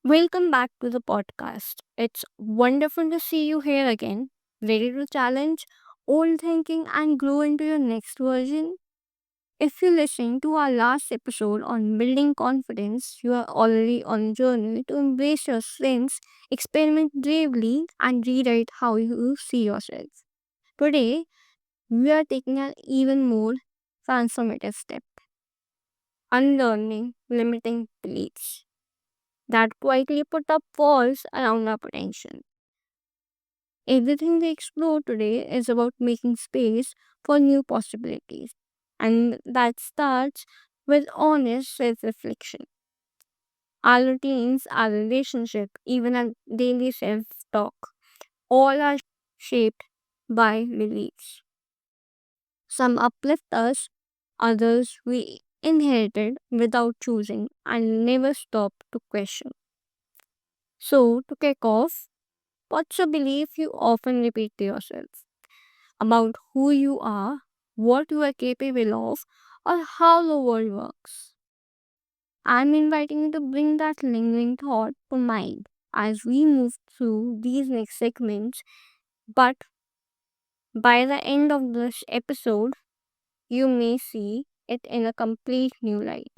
Welcome back to the podcast. It's wonderful to see you here again, ready to challenge old thinking and grow into your next version. If you listen to our last episode on building confidence, you are already on a journey to embrace your strengths, experiment bravely, and rewrite how you see yourself. Today, we are taking an even more transformative step, unlearning limiting beliefs that quietly put up walls around our potential. Everything we explore today is about making space for new possibilities, and that starts with honest self reflection. Our routines, our relationship, even our daily self talk, all are shaped by beliefs. Some uplift us, others we inherited without choosing and never stop to question. So, to kick off, what's a belief you often repeat to yourself about who you are, what you are capable of, or how the world works? I'm inviting you to bring that lingering thought to mind as we move through these next segments. But by the end of this episode, you may see it in a complete new light.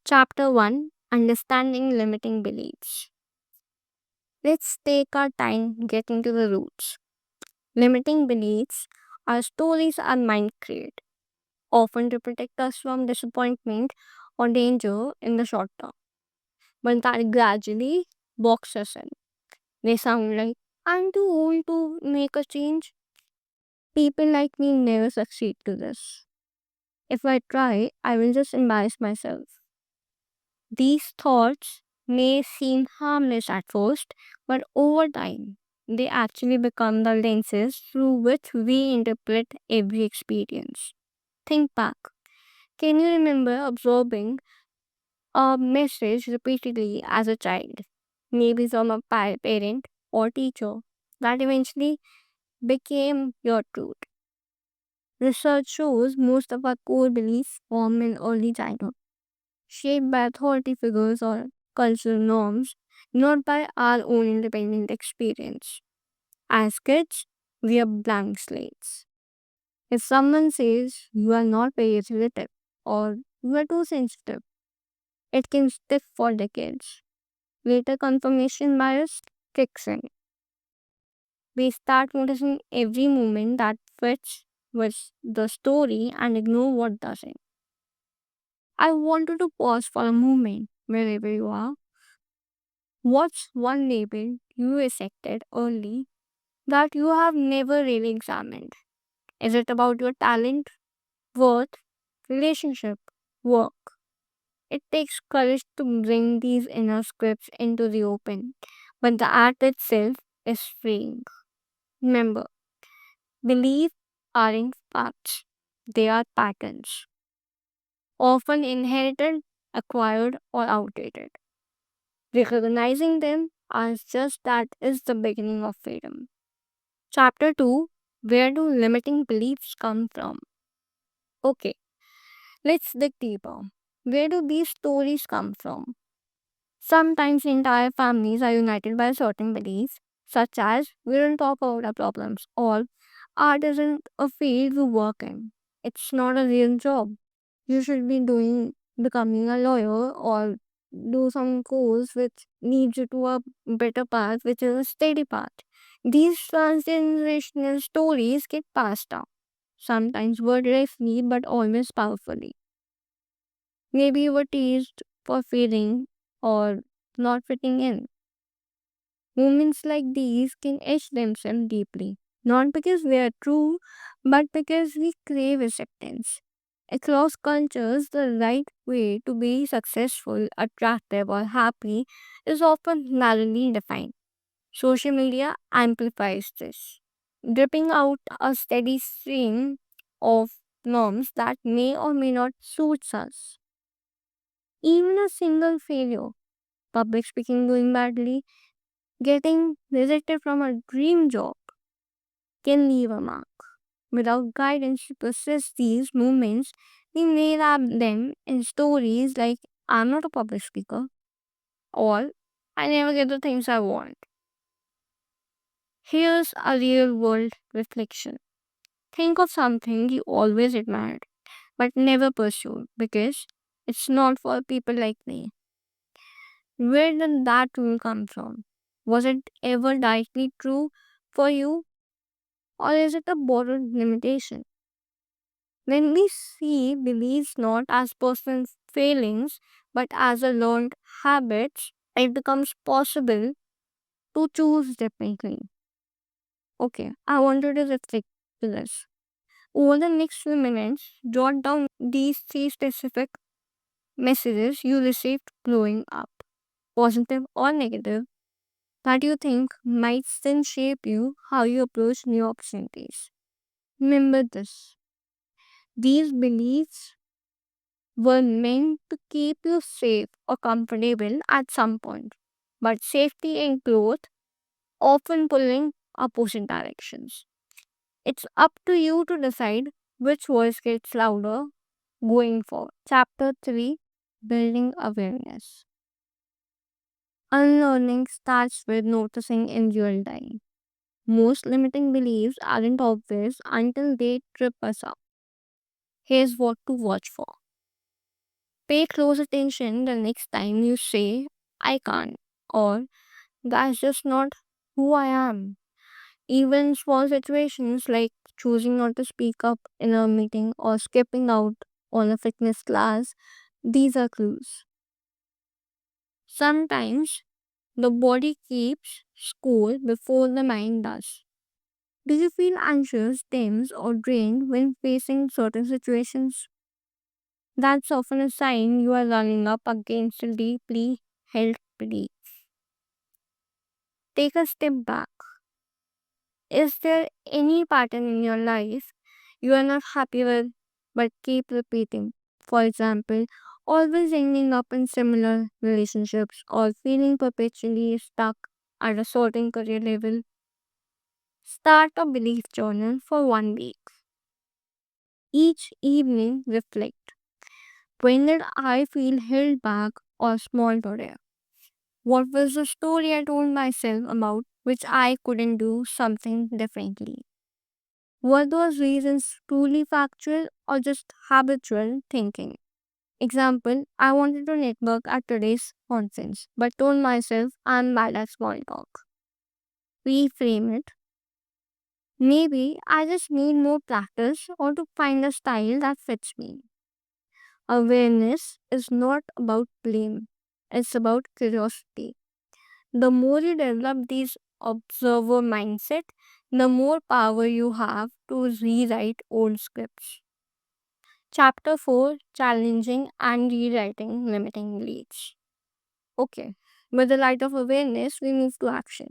Chapter 1, Understanding Limiting Beliefs. Let's take our time getting to the roots. Limiting beliefs are stories our mind create, often to protect us from disappointment or danger in the short term, but that gradually box us in. They sound like, I'm too old to make a change. People like me never succeed to this. If I try, I will just embarrass myself. These thoughts may seem harmless at first, but over time, they actually become the lenses through which we interpret every experience. Think back. Can you remember absorbing a message repeatedly as a child, maybe from a parent or teacher, that eventually became your truth? Research shows most of our core beliefs form in early childhood, shaped by authority figures or cultural norms, not by our own independent experience. As kids, we are blank slates. If someone says you are not very athletic or you are too sensitive, it can stick for decades. Later, confirmation bias kicks in. We start noticing every movement that fits with the story and ignore what doesn't. I wanted to pause for a moment wherever you are. What's one label you accepted early that you have never really examined? Is it about your talent, worth, relationship, work? It takes courage to bring these inner scripts into the open, but the act itself is freeing. Remember, beliefs aren't facts, they are patterns, often inherited, acquired, or outdated. Recognizing them as just that is the beginning of freedom. Chapter 2, Where do limiting beliefs come from? Okay, let's dig deeper. Where do these stories come from? Sometimes entire families are united by certain beliefs, such as we don't talk about our problems or art isn't a field we work in. It's not a real job. You should be doing becoming a lawyer or do some course which leads you to a better path, which is a steady path. These transgenerational stories get passed down, sometimes wordlessly but always powerfully. Maybe you were teased for failing or not fitting in. Moments like these can etch themselves deeply, not because they are true, but because we crave acceptance. Across cultures, the right way to be successful, attractive, or happy is often narrowly defined. Social media amplifies this, dripping out a steady stream of norms that may or may not suit us. Even a single failure, public speaking going badly, getting rejected from a dream job, can leave a mark. Without guidance to process these moments, we may wrap them in stories like I'm not a public speaker or I never get the things I want. Here's a real world reflection. Think of something you always admired but never pursued because it's not for people like me. Where did that rule come from? Was it ever directly true for you, or is it a borrowed limitation? When we see beliefs not as personal failings but as a learned habits, it becomes possible to choose differently. Okay, I wanted to reflect to this. Over the next few minutes, jot down these three specific messages you received growing up, positive or negative, that you think might still shape you how you approach new opportunities. Remember this. These beliefs were meant to keep you safe or comfortable at some point, but safety and growth often pull in opposite directions. It's up to you to decide which voice gets louder going forward. Chapter 3, Building Awareness. Unlearning starts with noticing in real time. Most limiting beliefs aren't obvious until they trip us up. Here's what to watch for. Pay close attention the next time you say, I can't, or that's just not who I am. Even small situations like choosing not to speak up in a meeting or skipping out on a fitness class, these are clues. Sometimes the body keeps score before the mind does. Do you feel anxious, tense, or drained when facing certain situations? That's often a sign you are running up against a deeply held belief. Take a step back. Is there any pattern in your life you are not happy with but keep repeating? For example, always ending up in similar relationships or feeling perpetually stuck at a certain career level? Start a belief journal for 1 week. Each evening, reflect. When did I feel held back or small today? What was the story I told myself about which I couldn't do something differently? Were those reasons truly factual or just habitual thinking? Example, I wanted to network at today's conference, but told myself I'm bad at small talk. Reframe it. Maybe I just need more practice or to find a style that fits me. Awareness is not about blame, it's about curiosity. The more you develop this observer mindset, the more power you have to rewrite old scripts. Chapter 4, Challenging and Rewriting Limiting Beliefs. Okay, with the light of awareness, we move to action.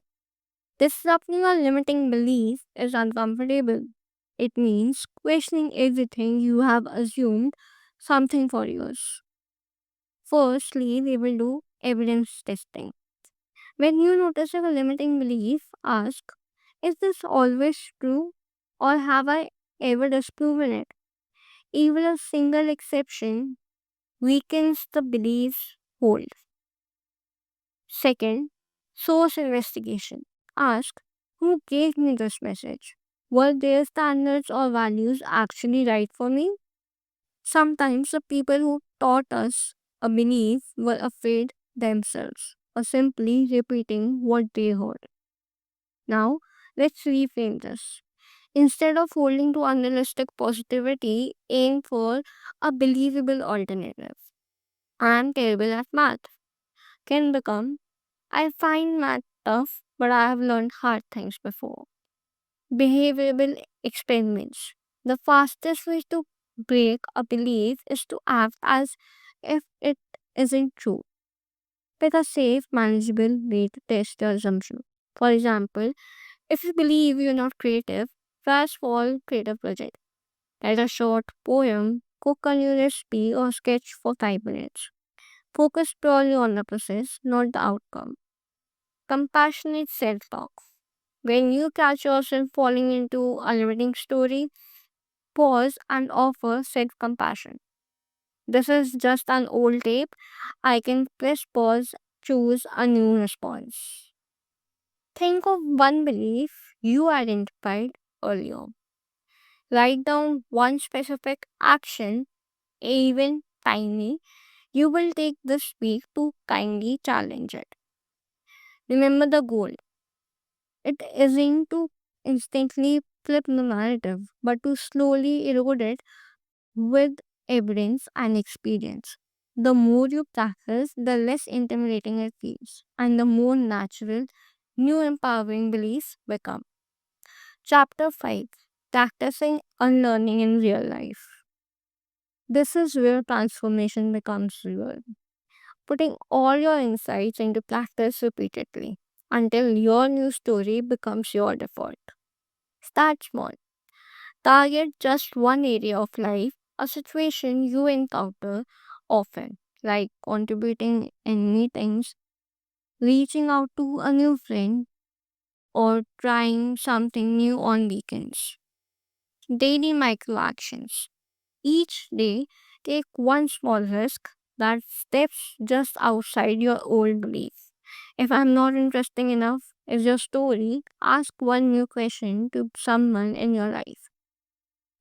Disrupting a limiting belief is uncomfortable. It means questioning everything you have assumed something for years. Firstly, we will do evidence testing. When you notice a limiting belief, ask, is this always true or have I ever disproven it? Even a single exception weakens the belief's hold. Second, source investigation. Ask, who gave me this message? Were their standards or values actually right for me? Sometimes the people who taught us a belief were afraid themselves or simply repeating what they heard. Now, let's reframe this. Instead of holding to unrealistic positivity, aim for a believable alternative. I'm terrible at math. Can become, I find math tough, but I have learned hard things before. Behavioral experiments. The fastest way to break a belief is to act as if it isn't true. Pick a safe, manageable way to test the assumption. For example, if you believe you're not creative, try a small creative project. Write a short poem, cook a new recipe, or sketch for 5 minutes. Focus purely on the process, not the outcome. Compassionate self talk. When you catch yourself falling into a limiting story, pause and offer self compassion. This is just an old tape. I can press pause, choose a new response. Think of one belief you identified earlier. Write down one specific action, even tiny, you will take this week to kindly challenge it. Remember the goal. It isn't to instantly flip the narrative, but to slowly erode it with evidence and experience. The more you practice, the less intimidating it feels, and the more natural new empowering beliefs become. Chapter 5, Practicing Unlearning in Real Life. This is where transformation becomes real. Putting all your insights into practice repeatedly until your new story becomes your default. Start small. Target just one area of life, a situation you encounter often, like contributing in meetings, reaching out to a new friend, or trying something new on weekends. Daily micro actions. Each day, take one small risk that steps just outside your old belief. If I'm not interesting enough, is your story, ask one new question to someone in your life.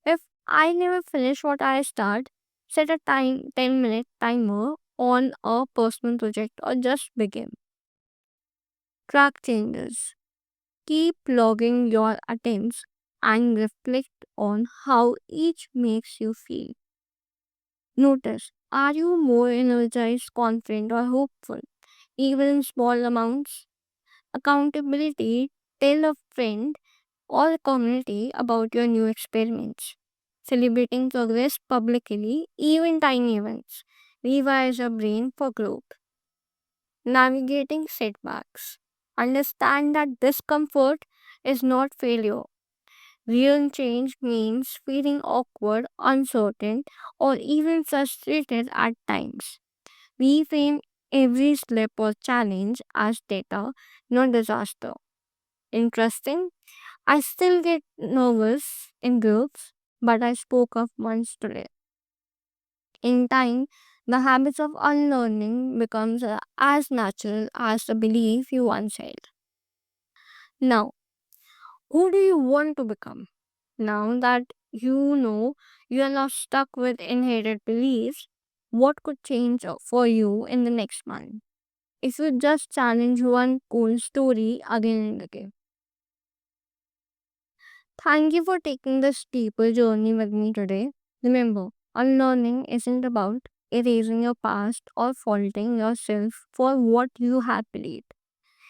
If I never finish what I start, set a 10-minute timer on a personal project or just begin. Track changes. Keep logging your attempts and reflect on how each makes you feel. Notice, are you more energized, confident, or hopeful? Even in small amounts? Accountability, tell a friend or a community about your new experiments. Celebrating progress publicly, even tiny events, rewires your brain for growth. Navigating setbacks. Understand that discomfort is not failure. Real change means feeling awkward, uncertain, or even frustrated at times. Reframe every slip or challenge as data, not disaster. Interesting? I still get nervous in groups, but I spoke up once today. In time, the habits of unlearning becomes as natural as the belief you once held. Now, who do you want to become? Now that you know you are not stuck with inherited beliefs, what could change for you in the next month? If you just challenge one cool story again and again. Thank you for taking this deeper journey with me today. Remember, unlearning isn't about erasing your past or faulting yourself for what you have believed.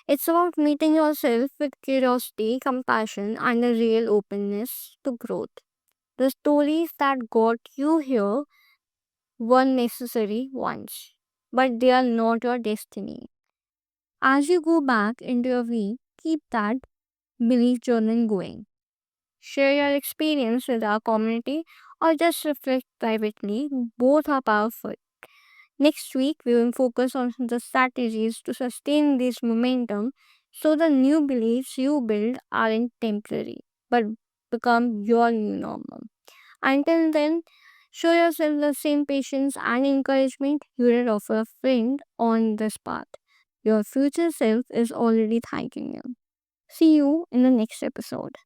It's about meeting yourself with curiosity, compassion, and a real openness to growth. The stories that got you here were necessary once, but they are not your destiny. As you go back into your week, keep that belief journal going. Share your experience with our community or just reflect privately. Both are powerful. Next week, we will focus on the strategies to sustain this momentum so the new beliefs you build aren't temporary but become your new normal. Until then, show yourself the same patience and encouragement you did offer a friend on this path. Your future self is already thanking you. See you in the next episode.